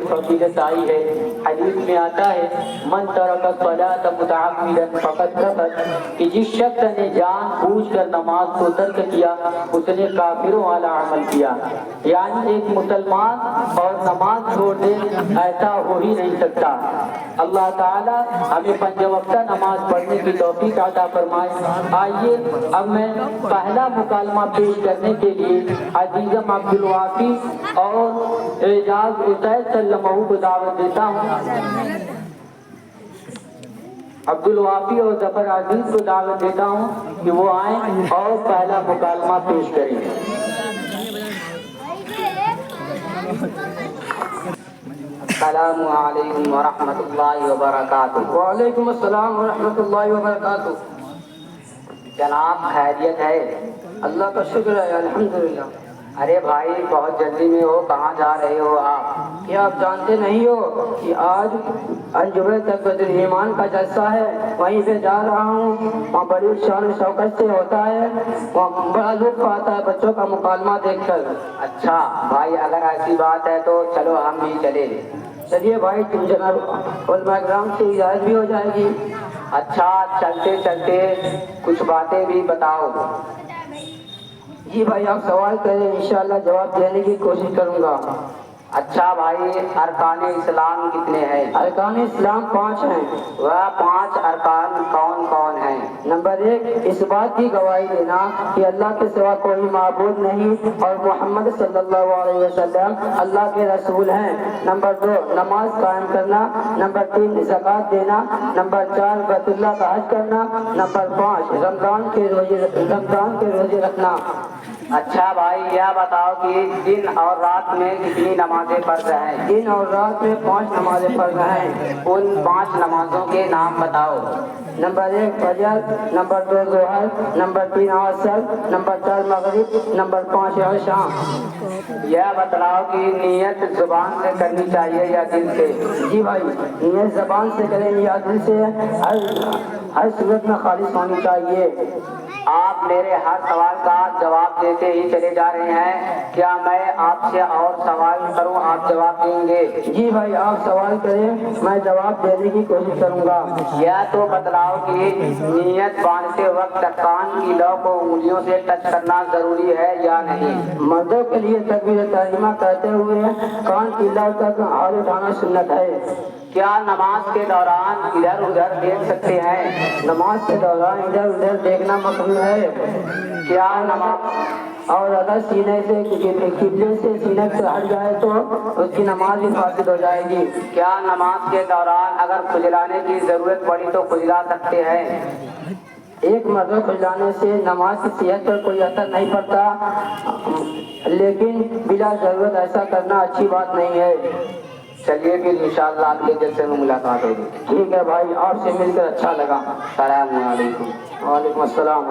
फजीलत आई है। हदीस में आता है मन तरका सलात मुतअम्मिदन फक़द कफर, कि जिस शख्स ने जान बूझ कर नमाज को तर्क किया उसने काफिरों वाला अमल किया। यानी एक मुसलमान और नमाज छोड़ दे ऐसा हो ही नहीं सकता। अल्लाह ताला हमें पंज वक्त नमाज पढ़ने की तौफीक अता फरमाए। आइए अब मैं पहला मुकालमा पेश करने के लिए अजीज़म अब्दुल वाफी और एजाज उसैद सल्लमहु को दावत देता हूँ। अब्दुल वाफी और जफर अजीज को दावत देता हूँ कि वो आए और पहला मुकालमा पेश करें। अस्सलामु अलैकुम व रहमतुल्लाहि व बरकातुहू। वालेकुम अस्सलाम व रहमतुल्लाहि व बरकातुहू। जनाब खैरियत है? अल्लाह का शुक्र है, अल्हम्दुलिल्लाह। अरे भाई बहुत जल्दी में हो, कहाँ जा रहे हो आप? क्या आप जानते नहीं हो कि आज अंजुमन तकबीर ईमान का जलसा है, वहीं पे जा रहा हूँ। वहाँ बड़ी शान शौकत से होता है, वहाँ बड़ा लुत्फ आता है बच्चों का मुकालमा देखकर। अच्छा भाई, अगर ऐसी बात है तो चलो हम भी चले। चलिए भाई, तुम जनाब उलमा किराम से इजाज़त भी हो जाएगी। अच्छा, चलते चलते कुछ बातें भी बताओ। जी भाई, आप सवाल करें, इंशाअल्लाह जवाब देने की कोशिश करूँगा। अच्छा भाई, अरकान इस्लाम कितने हैं? अरकान इस्लाम 5 हैं। वह 5 अरकान कौन कौन हैं? नंबर 1, इस बात की गवाही देना कि अल्लाह के सिवा कोई माबूद नहीं और मोहम्मद सल्लल्लाहु अलैहि वसल्लम अल्लाह के रसूल हैं। नंबर 2, नमाज कायम करना। नंबर 3, ज़कात देना। नंबर 4, बैतुल्लाह का हज करना। नंबर 5, रमजान के रोजे रखना। अच्छा भाई, यह बताओ कि दिन और रात में कितनी नमाजें फर्ज हैं? दिन और रात में 5 नमाजें फर्ज हैं। उन 5 नमाजों के नाम बताओ। नंबर 1 फजर, नंबर 2 ज़ोहर, नंबर 3 असर, नंबर 4 मगरिब, नंबर 5 शाम। यह बतलाओ कि नियत जुबान से करनी चाहिए या दिल से? जी भाई, नियत ज़बान से करें या दिल से, हर सूरत में खालिस होनी चाहिए। आप मेरे हर सवाल का जवाब देते ही चले जा रहे हैं, क्या मैं आपसे और सवाल करूं, आप जवाब देंगे? जी भाई, आप सवाल करें, मैं जवाब देने की कोशिश करूंगा। यह तो बतलाओ कि नियत बांधते वक्त कान की लौ को उंगलियों से टच करना जरूरी है या नहीं? मर्दों के लिए तकबीर तहरीमा कहते हुए कान की लौ तक हाथ उठाना सुन्नत है। क्या नमाज के दौरान इधर उधर देख सकते हैं? नमाज के दौरान इधर उधर देखना मकरूह है। क्या नमाज और अगर सीने से किबले से सीने से हट जाए तो उसकी नमाज भी फासिद हो जाएगी। क्या नमाज के दौरान अगर खुजलाने की जरूरत पड़ी तो खुजला सकते हैं? एक मर्द खुजलाने से नमाज की सेहत पर कोई असर नहीं पड़ता, लेकिन बिला जरूरत ऐसा करना अच्छी बात नहीं है। चलिए फिर इंशाअल्लाह अगले जलसे में मुलाकात होगी। ठीक है भाई, आपसे मिलकर अच्छा लगा। सलाम अलैकुम। वालेकुम अस्सलाम।